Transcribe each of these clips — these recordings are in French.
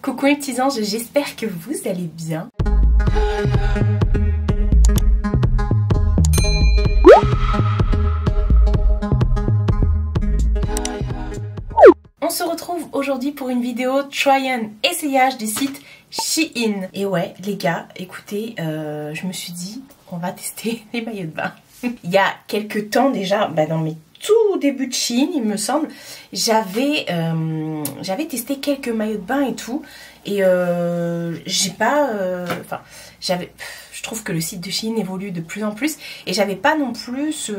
Coucou mes petits anges, j'espère que vous allez bien. On se retrouve aujourd'hui pour une vidéo try-on essayage du site Shein. Et ouais les gars, écoutez, je me suis dit on va tester les maillots de bain. Il y a quelques temps déjà, dans mes tout début de Shein il me semble, j'avais testé quelques maillots de bain et tout. Et j'ai pas... je trouve que le site de Shein évolue de plus en plus. Et j'avais pas non plus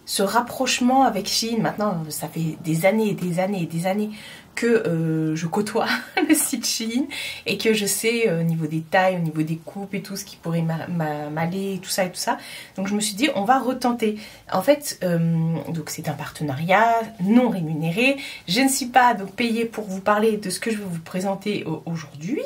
ce rapprochement avec Shein. Maintenant, ça fait des années et des années et des années que je côtoie le site Shein et que je sais au niveau des tailles, au niveau des coupes et tout, ce qui pourrait m'aller, tout ça et tout ça. Donc je me suis dit, on va retenter. En fait, donc c'est un partenariat non rémunéré. Je ne suis pas donc payée pour vous parler de ce que je vais vous présenter aujourd'hui.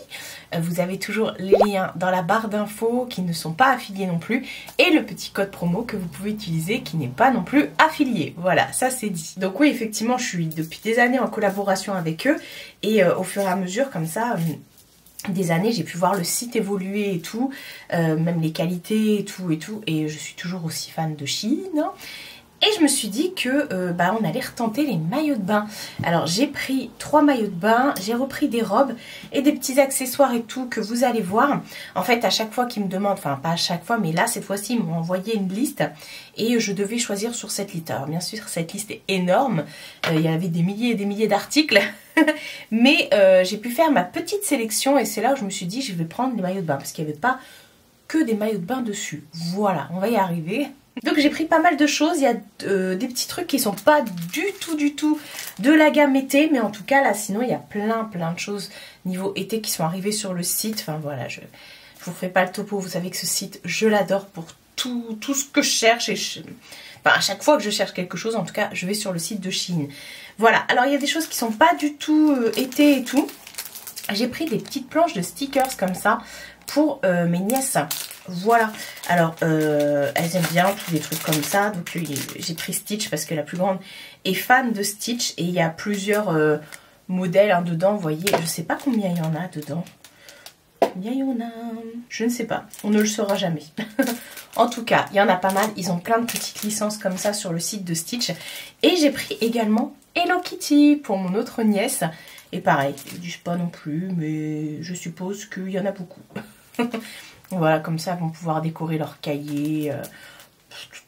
Vous avez toujours les liens dans la barre d'infos qui ne sont pas affiliés non plus. Et le petit code promo que vous pouvez utiliser qui n'est pas non plus affilié. Voilà, ça c'est dit. Donc oui, effectivement, je suis depuis des années en collaboration avec eux. Et au fur et à mesure, comme ça... des années, j'ai pu voir le site évoluer et tout, même les qualités et tout, et je suis toujours aussi fan de Shein. Hein. Et je me suis dit que on allait retenter les maillots de bain. Alors j'ai pris 3 maillots de bain, j'ai repris des robes et des petits accessoires et tout que vous allez voir. En fait à chaque fois qu'ils me demandent, enfin pas à chaque fois mais là cette fois-ci ils m'ont envoyé une liste et je devais choisir sur cette liste. Alors bien sûr cette liste est énorme, il y avait des milliers et des milliers d'articles. Mais j'ai pu faire ma petite sélection et c'est là où je me suis dit je vais prendre les maillots de bain parce qu'il n'y avait pas que des maillots de bain dessus. Voilà, on va y arriver. Donc j'ai pris pas mal de choses, il y a des petits trucs qui sont pas du tout de la gamme été, mais en tout cas là sinon il y a plein de choses niveau été qui sont arrivées sur le site. Enfin voilà, je vous ferai pas le topo, vous savez que ce site je l'adore pour tout ce que je cherche et à chaque fois que je cherche quelque chose, en tout cas je vais sur le site de Shein. Voilà, alors il y a des choses qui sont pas du tout été et tout. J'ai pris des petites planches de stickers comme ça pour mes nièces. Voilà, alors elles aiment bien tous les trucs comme ça. Donc j'ai pris Stitch parce que la plus grande est fan de Stitch. Et il y a plusieurs modèles hein, dedans, vous voyez. Je sais pas combien il y en a dedans. Combien il y en a? Je ne sais pas, on ne le saura jamais. En tout cas, il y en a pas mal. Ils ont plein de petites licences comme ça sur le site de Stitch. Et j'ai pris également Hello Kitty pour mon autre nièce. Et pareil, ils ne disent pas non plus, mais je suppose qu'il y en a beaucoup. Voilà, comme ça, elles vont pouvoir décorer leur cahier,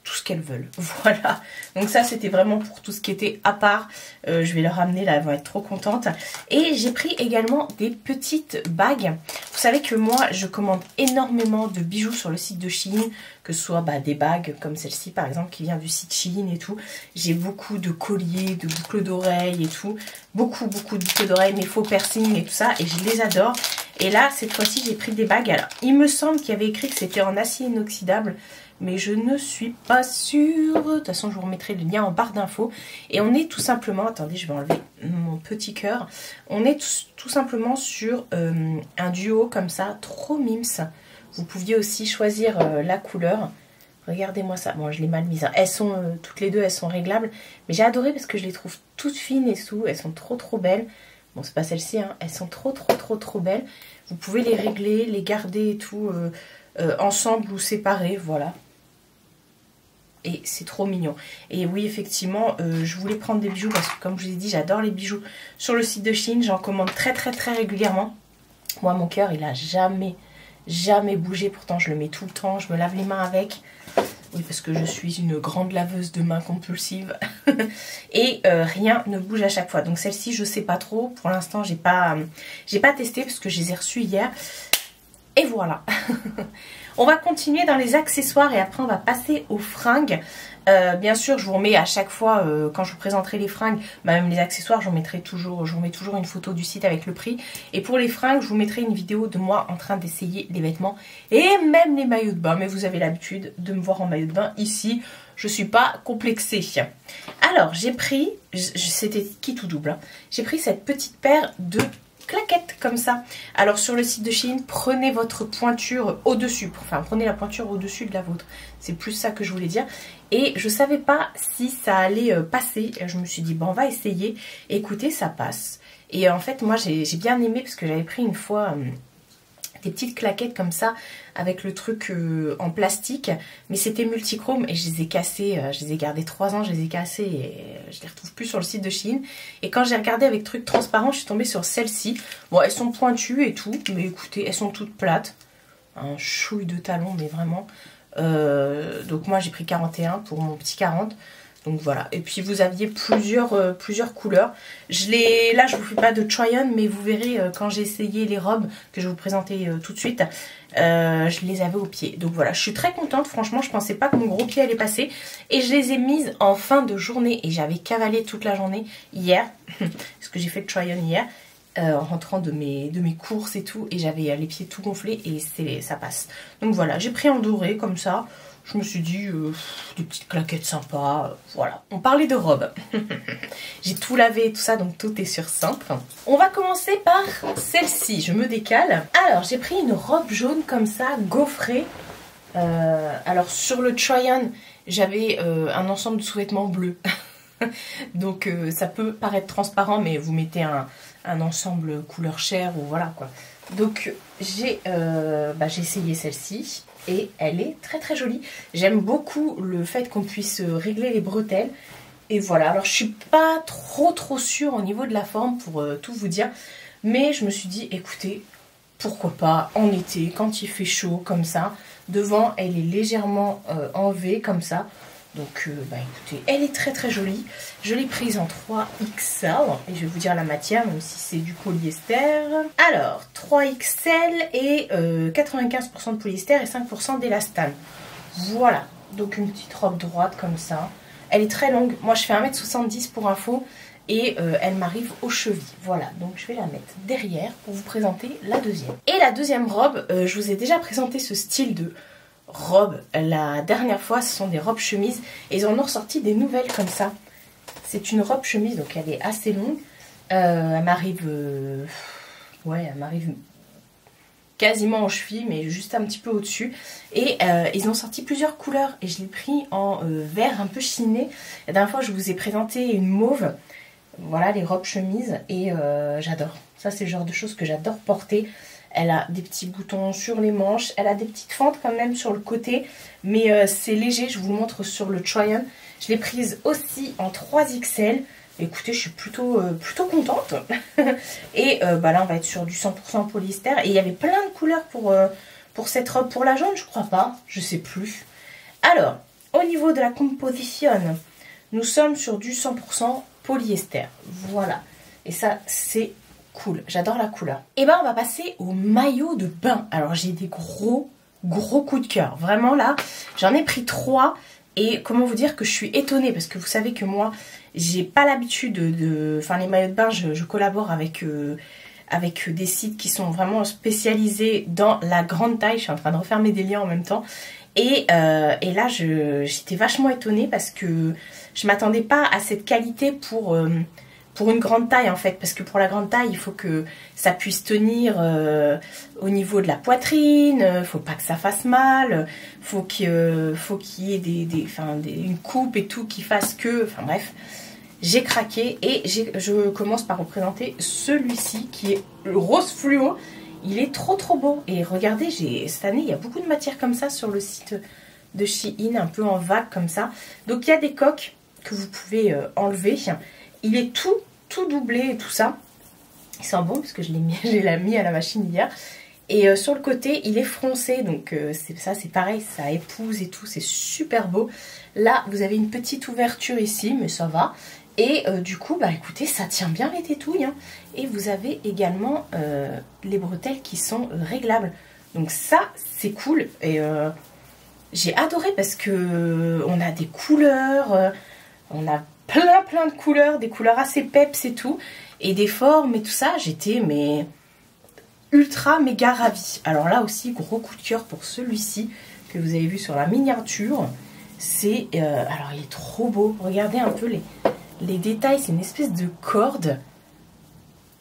tout ce qu'elles veulent. Voilà, donc ça, c'était vraiment pour tout ce qui était à part. Je vais leur ramener, là, elles vont être trop contentes. Et j'ai pris également des petites bagues. Vous savez que moi, je commande énormément de bijoux sur le site de Shein, que ce soit des bagues comme celle-ci, par exemple, qui vient du site Shein et tout. J'ai beaucoup de colliers, de boucles d'oreilles et tout. Beaucoup de boucles d'oreilles, mes faux piercings et tout ça. Et je les adore. Et là, cette fois-ci, j'ai pris des bagues. Alors, il me semble qu'il y avait écrit que c'était en acier inoxydable. Mais je ne suis pas sûre. De toute façon, je vous remettrai le lien en barre d'infos. Et on est tout simplement... Attendez, je vais enlever mon petit cœur. On est tout simplement sur un duo comme ça. Trop mimes. Vous pouviez aussi choisir la couleur. Regardez-moi ça. Bon, je l'ai mal mise. Hein. Elles sont, toutes les deux, elles sont réglables. Mais j'ai adoré parce que je les trouve toutes fines et tout. Elles sont trop belles. Bon, c'est pas celle-ci, hein. Elles sont trop belles. Vous pouvez les régler, les garder et tout, ensemble ou séparés, voilà. Et c'est trop mignon. Et oui, effectivement, je voulais prendre des bijoux parce que, comme je vous ai dit, j'adore les bijoux. Sur le site de Shein, j'en commande très régulièrement. Moi, mon cœur, il a jamais bougé. Pourtant, je le mets tout le temps. Je me lave les mains avec. Oui, parce que je suis une grande laveuse de mains compulsive. Et rien ne bouge à chaque fois. Donc celle-ci, je sais pas trop. Pour l'instant, j'ai pas testé parce que je les ai reçues hier. Et voilà. On va continuer dans les accessoires et après on va passer aux fringues. Bien sûr, je vous remets à chaque fois, quand je vous présenterai les fringues, même les accessoires, je vous mets toujours une photo du site avec le prix. Et pour les fringues, je vous mettrai une vidéo de moi en train d'essayer les vêtements et même les maillots de bain. Mais vous avez l'habitude de me voir en maillot de bain ici. Je suis pas complexée. Alors, j'ai pris, c'était kit tout double, hein. J'ai pris cette petite paire de claquettes comme ça. Alors sur le site de Shein, prenez votre pointure au-dessus, enfin prenez la pointure au-dessus de la vôtre. C'est plus ça que je voulais dire. Et je savais pas si ça allait passer. Je me suis dit bon, on va essayer. Écoutez, ça passe. Et en fait moi j'ai bien aimé parce que j'avais pris une fois des petites claquettes comme ça avec le truc en plastique, mais c'était multichrome et je les ai cassées, je les ai gardées 3 ans, je les ai cassées et je les retrouve plus sur le site de Shein. Et quand j'ai regardé avec truc transparent, je suis tombée sur celles-ci. Bon, elles sont pointues et tout, mais écoutez, elles sont toutes plates. Un chouille de talon, mais vraiment. Donc moi j'ai pris 41 pour mon petit 40. Donc voilà, et puis vous aviez plusieurs couleurs. Là je vous fais pas de try-on, mais vous verrez quand j'ai essayé les robes que je vais vous présenter tout de suite, je les avais au pied. Donc voilà, je suis très contente, franchement je pensais pas que mon gros pied allait passer. Et je les ai mises en fin de journée et j'avais cavalé toute la journée hier, parce que j'ai fait le try-on hier. En rentrant de mes courses et tout, et j'avais les pieds tout gonflés et ça passe. Donc voilà, j'ai pris en doré comme ça. Je me suis dit, des petites claquettes sympas, voilà. On parlait de robes. J'ai tout lavé et tout ça, donc tout est sur cintre. On va commencer par celle-ci, je me décale. Alors, j'ai pris une robe jaune comme ça, gaufrée. Alors, sur le try-on, j'avais un ensemble de sous-vêtements bleus. Donc, ça peut paraître transparent, mais vous mettez un ensemble couleur chair ou voilà quoi. Donc, j'ai essayé celle-ci. Et elle est très très jolie. J'aime beaucoup le fait qu'on puisse régler les bretelles. Et voilà, alors je suis pas trop sûre au niveau de la forme pour tout vous dire. Mais je me suis dit, écoutez, pourquoi pas en été, quand il fait chaud comme ça. Devant, elle est légèrement en V comme ça. Donc écoutez, elle est très très jolie. Je l'ai prise en 3XL et je vais vous dire la matière, même si c'est du polyester. Alors, 3XL et 95% de polyester et 5% d'élastane. Voilà, donc une petite robe droite comme ça. Elle est très longue. Moi, je fais 1m70 pour info et elle m'arrive aux chevilles. Voilà, donc je vais la mettre derrière pour vous présenter la deuxième. Et la deuxième robe, je vous ai déjà présenté ce style de robe la dernière fois, ce sont des robes chemises et ils en ont ressorti des nouvelles comme ça. C'est une robe chemise, donc elle est assez longue. Elle m'arrive elle m'arrive quasiment aux chevilles, mais juste un petit peu au-dessus. Et ils ont sorti plusieurs couleurs et je l'ai pris en vert un peu chiné. La dernière fois, je vous ai présenté une mauve. Voilà les robes chemises et j'adore. Ça, c'est le genre de choses que j'adore porter. Elle a des petits boutons sur les manches. Elle a des petites fentes quand même sur le côté. Mais c'est léger. Je vous le montre sur le try-on. Je l'ai prise aussi en 3XL. Écoutez, je suis plutôt contente. Et là, on va être sur du 100% polyester. Et il y avait plein de couleurs pour cette robe. Pour la jaune, je crois pas. Je sais plus. Alors, au niveau de la composition, nous sommes sur du 100% polyester. Voilà. Et ça, c'est cool, j'adore la couleur. Et on va passer au maillot de bain. Alors j'ai des gros coups de cœur. Vraiment là, j'en ai pris 3. Et comment vous dire que je suis étonnée. Parce que vous savez que moi, j'ai pas l'habitude de... Enfin les maillots de bain, je collabore avec des sites qui sont vraiment spécialisés dans la grande taille. Je suis en train de refermer des liens en même temps. Et là, j'étais vachement étonnée parce que je m'attendais pas à cette qualité pour une grande taille en fait, parce que pour la grande taille il faut que ça puisse tenir au niveau de la poitrine, faut pas que ça fasse mal, faut qu'il y ait une coupe et tout qui fasse que, enfin bref, j'ai craqué et je commence par vous présenter celui-ci qui est le rose fluo. Il est trop beau et regardez, cette année il y a beaucoup de matières comme ça sur le site de Shein, un peu en vague comme ça, donc il y a des coques que vous pouvez enlever. Il est tout doublé et tout ça. Il sent bon parce que je l'ai mis à la machine hier. Et sur le côté, il est froncé. Donc c'est pareil, ça épouse et tout. C'est super beau. Là, vous avez une petite ouverture ici, mais ça va. Et du coup, écoutez, ça tient bien les tétouilles. Hein. Et vous avez également les bretelles qui sont réglables. Donc ça, c'est cool. Et j'ai adoré parce que on a des couleurs. On a plein de couleurs, des couleurs assez peps et tout, et des formes et tout ça. J'étais ultra méga ravie. Alors là aussi, gros coup de cœur pour celui-ci que vous avez vu sur la miniature. C'est alors il est trop beau. Regardez un peu les détails. C'est une espèce de corde,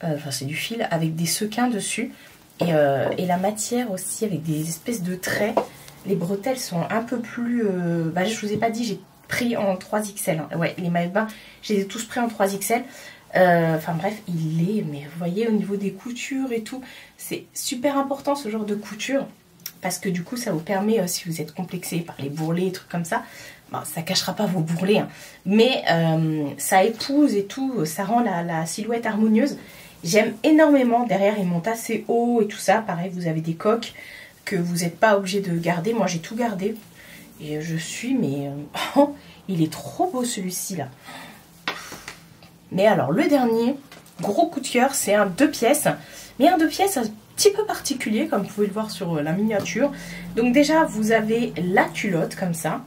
enfin c'est du fil avec des sequins dessus, et la matière aussi avec des espèces de traits. Les bretelles sont un peu plus je vous ai pas dit, j'ai pris en 3XL. Hein. Ouais, les maillots de bain, je les ai tous pris en 3XL. Enfin bref, il est, mais vous voyez au niveau des coutures et tout, c'est super important ce genre de couture. Parce que du coup ça vous permet, si vous êtes complexé par les bourrelets, trucs comme ça, bon, ça cachera pas vos bourrelets, hein, mais ça épouse et tout, ça rend la silhouette harmonieuse. J'aime énormément, derrière ils montent assez haut et tout ça, pareil vous avez des coques que vous n'êtes pas obligé de garder, moi j'ai tout gardé. Et je suis, mais oh, il est trop beau celui-ci là. Mais alors le dernier, gros coup de cœur, c'est un 2 pièces, mais un 2 pièces petit peu particulier comme vous pouvez le voir sur la miniature. Donc déjà vous avez la culotte comme ça,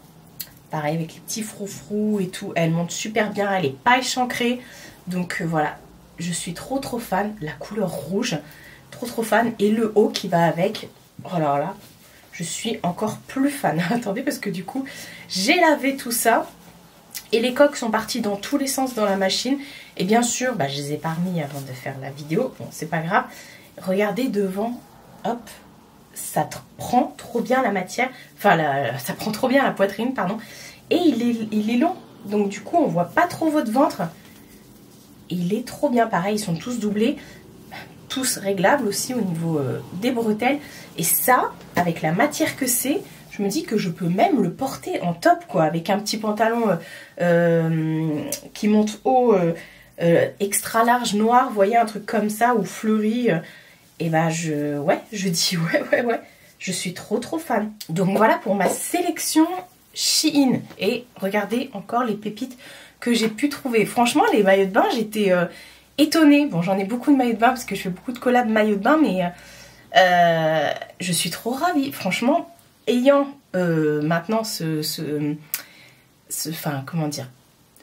pareil avec les petits froufrous et tout, elle monte super bien, elle est pas échancrée, donc voilà, je suis trop fan. La couleur rouge, trop fan, et le haut qui va avec, oh là là, je suis encore plus fan. Attendez, parce que du coup j'ai lavé tout ça et les coques sont parties dans tous les sens dans la machine, et bien sûr bah, je les ai pas remis avant de faire la vidéo, bon c'est pas grave. Regardez devant, hop, ça prend trop bien la matière, enfin ça prend trop bien la poitrine, pardon, et il est long, donc du coup on voit pas trop votre ventre, il est trop bien, pareil, ils sont tous doublés, tous réglables aussi au niveau des bretelles, et ça, avec la matière que c'est, je me dis que je peux même le porter en top, quoi, avec un petit pantalon qui monte haut, extra large, noir, vous voyez, un truc comme ça, ou fleuri, et bah je dis ouais, je suis trop fan. Donc voilà pour ma sélection Shein. Et regardez encore les pépites que j'ai pu trouver. Franchement les maillots de bain, j'étais étonnée. Bon, j'en ai beaucoup de maillots de bain parce que je fais beaucoup de collabs maillots de bain, mais je suis trop ravie. Franchement, ayant maintenant enfin comment dire,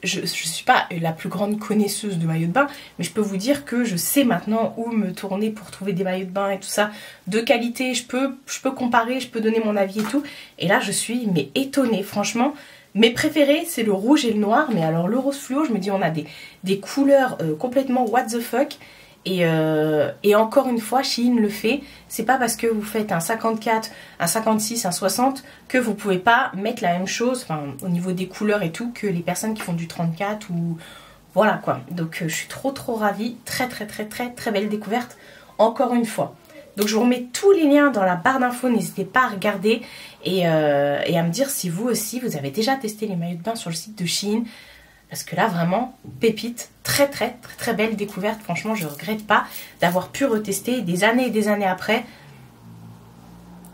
je ne suis pas la plus grande connaisseuse de maillots de bain, mais je peux vous dire que je sais maintenant où me tourner pour trouver des maillots de bain et tout ça, de qualité, je peux comparer, je peux donner mon avis et tout. Et là, je suis mais étonnée, franchement. Mes préférés, c'est le rouge et le noir, mais alors le rose fluo, je me dis, on a des couleurs complètement what the fuck. Et encore une fois, Shein le fait. C'est pas parce que vous faites un 54, un 56, un 60 que vous pouvez pas mettre la même chose, enfin, au niveau des couleurs et tout, que les personnes qui font du 34 ou voilà quoi. Donc je suis trop ravie. Très belle découverte encore une fois. Donc je vous remets tous les liens dans la barre d'infos, n'hésitez pas à regarder et à me dire si vous aussi vous avez déjà testé les maillots de bain sur le site de Shein. Parce que là, vraiment, pépite, très belle découverte. Franchement, je ne regrette pas d'avoir pu retester des années et des années après.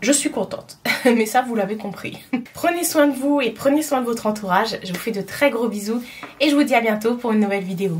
Je suis contente. Mais ça, vous l'avez compris. Prenez soin de vous et prenez soin de votre entourage. Je vous fais de très gros bisous. Et je vous dis à bientôt pour une nouvelle vidéo.